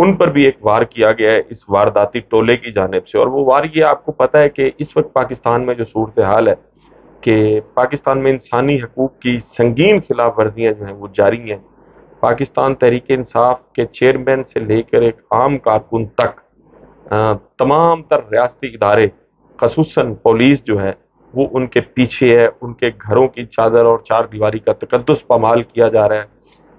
ان پر بھی ایک وار کیا گیا ہے اس وارداتی ٹولے کی جانب سے۔ اور وہ وار یہ آپ کو پتہ ہے کہ اس وقت پاکستان میں جو صورتحال ہے کہ پاکستان میں انسانی حقوق کی سنگین خلاف ورزیاں جو ہیں وہ جاری ہیں۔ پاکستان تحریک انصاف کے چیئرمین سے لے کر ایک عام کارکن تک تمام تر ریاستی ادارے خصوصاً پولیس جو ہے وہ ان کے پیچھے ہے، ان کے گھروں کی چادر اور چار دیواری کا تقدس پامال کیا جا رہا ہے،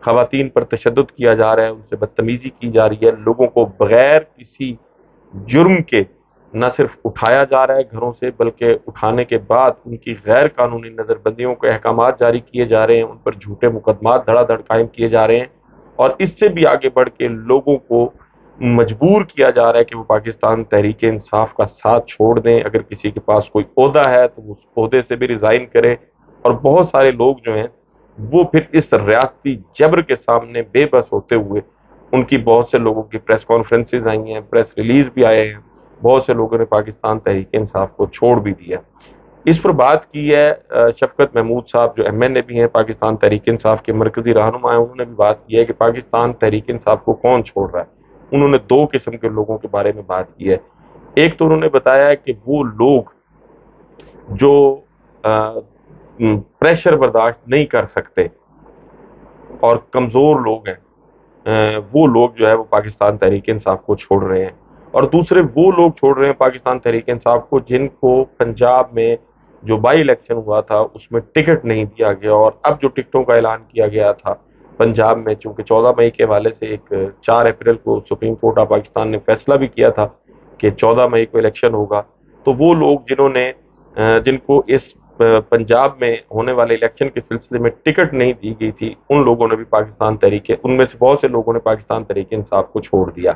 خواتین پر تشدد کیا جا رہا ہے، ان سے بدتمیزی کی جا رہی ہے، لوگوں کو بغیر کسی جرم کے نہ صرف اٹھایا جا رہا ہے گھروں سے، بلکہ اٹھانے کے بعد ان کی غیر قانونی نظر بندیوں کے احکامات جاری کیے جا رہے ہیں، ان پر جھوٹے مقدمات دھڑا دھڑ قائم کیے جا رہے ہیں، اور اس سے بھی آگے بڑھ کے لوگوں کو مجبور کیا جا رہا ہے کہ وہ پاکستان تحریک انصاف کا ساتھ چھوڑ دیں۔ اگر کسی کے پاس کوئی عہدہ ہے تو وہ اس عہدے سے بھی ریزائن کرے، اور بہت سارے لوگ جو ہیں وہ پھر اس ریاستی جبر کے سامنے بے بس ہوتے ہوئے، ان کی بہت سے لوگوں کی پریس کانفرنسز آئی ہیں، پریس ریلیز بھی آئے ہیں، بہت سے لوگوں نے پاکستان تحریک انصاف کو چھوڑ بھی دیا۔ اس پر بات کی ہے شفقت محمود صاحب جو ایم این اے بھی ہیں، پاکستان تحریک انصاف کے مرکزی رہنما ہیں، انہوں نے بھی بات کی ہے کہ پاکستان تحریک انصاف کو کون چھوڑ رہا ہے۔ انہوں نے دو قسم کے لوگوں کے بارے میں بات کی ہے۔ ایک تو انہوں نے بتایا ہے کہ وہ لوگ جو پریشر برداشت نہیں کر سکتے اور کمزور لوگ ہیں، وہ لوگ جو ہے وہ پاکستان تحریک انصاف کو چھوڑ رہے ہیں، اور دوسرے وہ لوگ چھوڑ رہے ہیں پاکستان تحریک انصاف کو جن کو پنجاب میں جو بائی الیکشن ہوا تھا اس میں ٹکٹ نہیں دیا گیا، اور اب جو ٹکٹوں کا اعلان کیا گیا تھا پنجاب میں، چونکہ 14 مئی کے حوالے سے ایک 4 اپریل کو سپریم کورٹ آف پاکستان نے فیصلہ بھی کیا تھا کہ 14 مئی کو الیکشن ہوگا، تو وہ لوگ جن کو اس پنجاب میں ہونے والے الیکشن کے سلسلے میں ٹکٹ نہیں دی گئی تھی، ان لوگوں نے بھی ان میں سے بہت سے لوگوں نے پاکستان تحریک انصاف کو چھوڑ دیا۔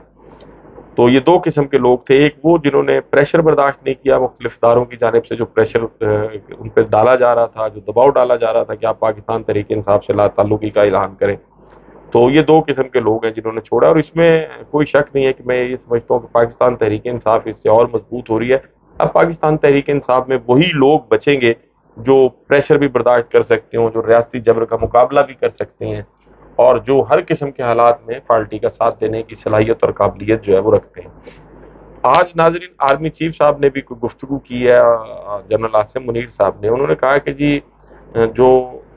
تو یہ دو قسم کے لوگ تھے، ایک وہ جنہوں نے پریشر برداشت نہیں کیا، مختلف اداروں کی جانب سے جو پریشر ان پہ ڈالا جا رہا تھا، جو دباؤ ڈالا جا رہا تھا کہ آپ پاکستان تحریک انصاف سے لا تعلقی کا اعلان کریں، تو یہ دو قسم کے لوگ ہیں جنہوں نے چھوڑا۔ اور اس میں کوئی شک نہیں ہے کہ میں یہ سمجھتا ہوں کہ پاکستان تحریک انصاف اس سے اور مضبوط ہو رہی ہے۔ اب پاکستان تحریک انصاف میں وہی لوگ بچیں گے جو پریشر بھی برداشت کر سکتے ہوں، جو ریاستی جبر کا مقابلہ بھی کر سکتے ہیں، اور جو ہر قسم کے حالات میں پارٹی کا ساتھ دینے کی صلاحیت اور قابلیت جو ہے وہ رکھتے ہیں۔ آج ناظرین آرمی چیف صاحب نے بھی کوئی گفتگو کی ہے، جنرل عاصم منیر صاحب نے، انہوں نے کہا کہ جی جو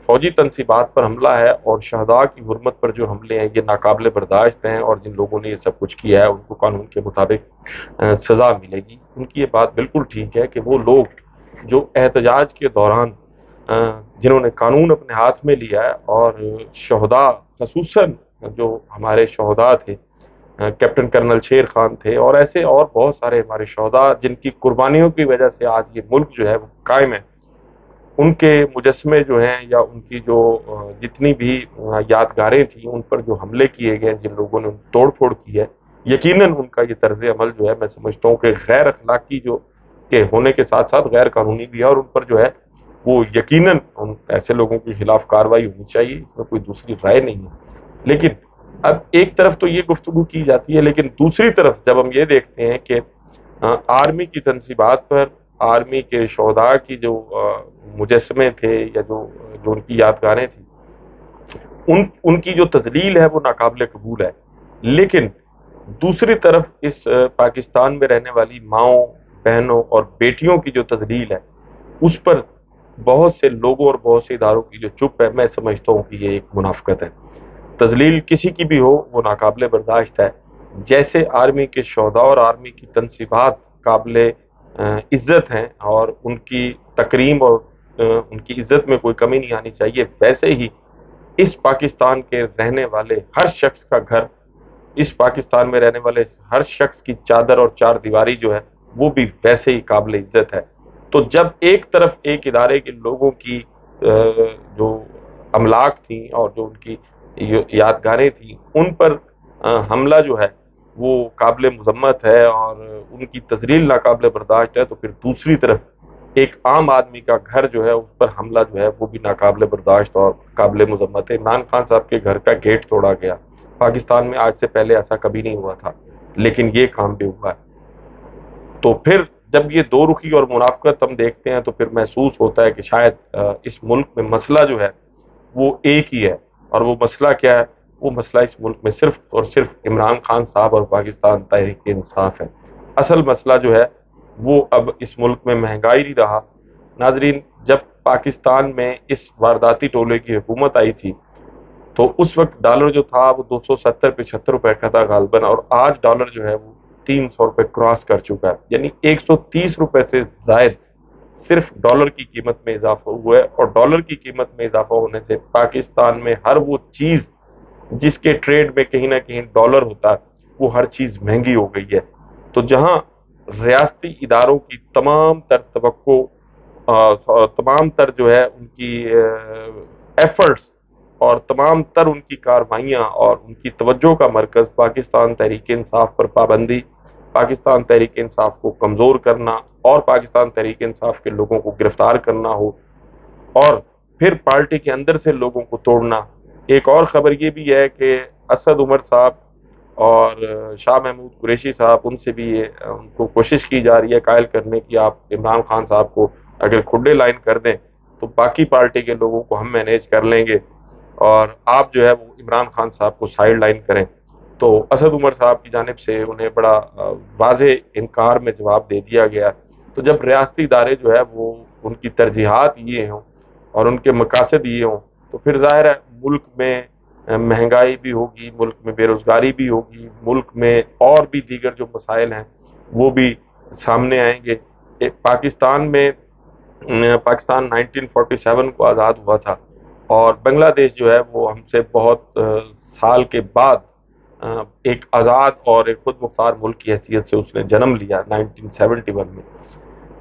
فوجی تنصیبات پر حملہ ہے اور شہداء کی حرمت پر جو حملے ہیں یہ ناقابل برداشت ہیں، اور جن لوگوں نے یہ سب کچھ کیا ہے ان کو قانون کے مطابق سزا ملے گی۔ ان کی یہ بات بالکل ٹھیک ہے کہ وہ لوگ جو احتجاج کے دوران جنہوں نے قانون اپنے ہاتھ میں لیا ہے، اور شہداء خصوصاً جو ہمارے شہداء تھے، کیپٹن کرنل شیر خان تھے، اور ایسے اور بہت سارے ہمارے شہداء جن کی قربانیوں کی وجہ سے آج یہ ملک جو ہے وہ قائم ہے، ان کے مجسمے جو ہیں یا ان کی جو جتنی بھی یادگاریں تھیں ان پر جو حملے کیے گئے، جن لوگوں نے توڑ پھوڑ کی ہے، یقیناً ان کا یہ طرز عمل جو ہے میں سمجھتا ہوں کہ غیر اخلاقی جو کہ ہونے کے ساتھ ساتھ غیر قانونی بھی ہے، اور ان پر جو ہے وہ یقیناً ان ایسے لوگوں کے خلاف کارروائی ہونی چاہیے، اس میں کوئی دوسری رائے نہیں ہے۔ لیکن اب ایک طرف تو یہ گفتگو کی جاتی ہے، لیکن دوسری طرف جب ہم یہ دیکھتے ہیں کہ آرمی کی تنصیبات پر آرمی کے شہداء کی جو مجسمے تھے یا جو ان کی یادگاریں تھیں، ان کی جو تذلیل ہے وہ ناقابل قبول ہے، لیکن دوسری طرف اس پاکستان میں رہنے والی ماؤں، بہنوں اور بیٹیوں کی جو تذلیل ہے اس پر بہت سے لوگوں اور بہت سے اداروں کی جو چپ ہے، میں سمجھتا ہوں کہ یہ ایک منافقت ہے۔ تذلیل کسی کی بھی ہو وہ ناقابل برداشت ہے۔ جیسے آرمی کے شہداء اور آرمی کی تنصیبات قابل عزت ہیں اور ان کی تکریم اور ان کی عزت میں کوئی کمی نہیں آنی چاہیے، ویسے ہی اس پاکستان کے رہنے والے ہر شخص کا گھر، اس پاکستان میں رہنے والے ہر شخص کی چادر اور چار دیواری جو ہے وہ بھی ویسے ہی قابل عزت ہے۔ تو جب ایک طرف ایک ادارے کے لوگوں کی جو املاک تھیں اور جو ان کی یادگاریں تھیں ان پر حملہ جو ہے وہ قابل مذمت ہے اور ان کی تذلیل ناقابل برداشت ہے، تو پھر دوسری طرف ایک عام آدمی کا گھر جو ہے اس پر حملہ جو ہے وہ بھی ناقابل برداشت اور قابل مذمت ہے۔ عمران خان صاحب کے گھر کا گیٹ توڑا گیا، پاکستان میں آج سے پہلے ایسا کبھی نہیں ہوا تھا، لیکن یہ کام بھی ہوا ہے۔ تو پھر جب یہ دو رخی اور منافقت ہم دیکھتے ہیں تو پھر محسوس ہوتا ہے کہ شاید اس ملک میں مسئلہ جو ہے وہ ایک ہی ہے، اور وہ مسئلہ کیا ہے؟ وہ مسئلہ اس ملک میں صرف اور صرف عمران خان صاحب اور پاکستان تحریک انصاف ہے۔ اصل مسئلہ جو ہے وہ اب اس ملک میں مہنگائی نہیں رہا۔ ناظرین، جب پاکستان میں اس وارداتی ٹولے کی حکومت آئی تھی تو اس وقت ڈالر جو تھا وہ 270-75 روپے کا تھا غالباً، اور آج ڈالر جو ہے وہ 300 روپے کراس کر چکا ہے، یعنی 130 روپے سے زائد صرف ڈالر کی قیمت میں اضافہ ہوا ہے۔ اور ڈالر کی قیمت میں اضافہ ہونے سے پاکستان میں ہر وہ چیز جس کے ٹریڈ میں کہیں نہ کہیں ڈالر ہوتا ہے وہ ہر چیز مہنگی ہو گئی ہے۔ تو جہاں ریاستی اداروں کی تمام تر توقع، تمام تر جو ہے ان کی ایفرٹس اور تمام تر ان کی کارروائیاں اور ان کی توجہ کا مرکز پاکستان تحریک انصاف پر پابندی، پاکستان تحریک انصاف کو کمزور کرنا اور پاکستان تحریک انصاف کے لوگوں کو گرفتار کرنا ہو، اور پھر پارٹی کے اندر سے لوگوں کو توڑنا۔ ایک اور خبر یہ بھی ہے کہ اسد عمر صاحب اور شاہ محمود قریشی صاحب، ان سے بھی ان کو کوشش کی جا رہی ہے قائل کرنے کی، آپ عمران خان صاحب کو اگر کھڈے لائن کر دیں تو باقی پارٹی کے لوگوں کو ہم مینیج کر لیں گے، اور آپ جو ہے وہ عمران خان صاحب کو سائیڈ لائن کریں۔ تو اسد عمر صاحب کی جانب سے انہیں بڑا واضح انکار میں جواب دے دیا گیا۔ تو جب ریاستی ادارے جو ہے وہ ان کی ترجیحات یہ ہوں اور ان کے مقاصد یہ ہوں تو پھر ظاہر ہے ملک میں مہنگائی بھی ہوگی، ملک میں بے روزگاری بھی ہوگی، ملک میں اور بھی دیگر جو مسائل ہیں وہ بھی سامنے آئیں گے۔ پاکستان میں پاکستان 1947 کو آزاد ہوا تھا، اور بنگلہ دیش جو ہے وہ ہم سے بہت سال کے بعد ایک آزاد اور ایک خود مختار ملک کی حیثیت سے اس نے جنم لیا 1971 میں۔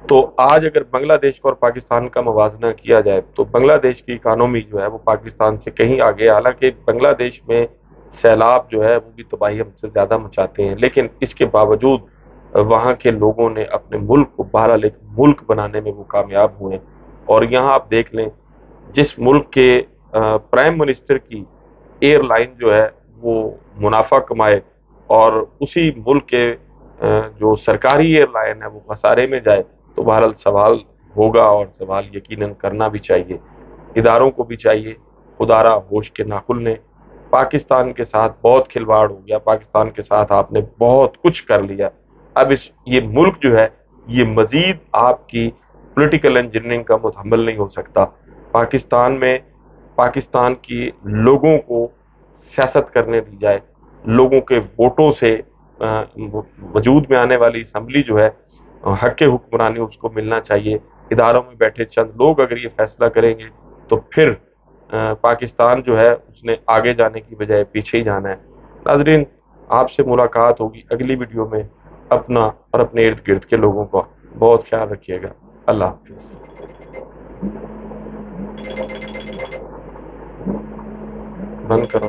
تو آج اگر بنگلہ دیش کو اور پاکستان کا موازنہ کیا جائے تو بنگلہ دیش کی اکانومی جو ہے وہ پاکستان سے کہیں آگے، حالانکہ بنگلہ دیش میں سیلاب جو ہے وہ بھی تباہی ہم سے زیادہ مچاتے ہیں، لیکن اس کے باوجود وہاں کے لوگوں نے اپنے ملک کو بہرحال ایک ملک بنانے میں وہ کامیاب ہوئے۔ اور یہاں آپ دیکھ لیں، جس ملک کے پرائم منسٹر کی ایئر لائن جو ہے وہ منافع کمائے اور اسی ملک کے جو سرکاری ایئر لائن ہے وہ خسارے میں جائے، تو بہرحال سوال ہوگا، اور سوال یقیناً کرنا بھی چاہیے۔ اداروں کو بھی چاہیے خدارا ہوش کے ناخن نے، پاکستان کے ساتھ بہت کھلواڑ ہو گیا، پاکستان کے ساتھ آپ نے بہت کچھ کر لیا، اب یہ ملک جو ہے یہ مزید آپ کی پولیٹیکل انجینئرنگ کا متحمل نہیں ہو سکتا۔ پاکستان میں پاکستان کی لوگوں کو سیاست کرنے دی جائے، لوگوں کے ووٹوں سے وجود میں آنے والی اسمبلی جو ہے حق حکمرانی اس کو ملنا چاہیے۔ اداروں میں بیٹھے چند لوگ اگر یہ فیصلہ کریں گے تو پھر پاکستان جو ہے اس نے آگے جانے کی بجائے پیچھے ہی جانا ہے۔ ناظرین، آپ سے ملاقات ہوگی اگلی ویڈیو میں۔ اپنا اور اپنے ارد گرد کے لوگوں کا بہت خیال رکھیے گا۔ اللہ حافظ۔ بند کرو۔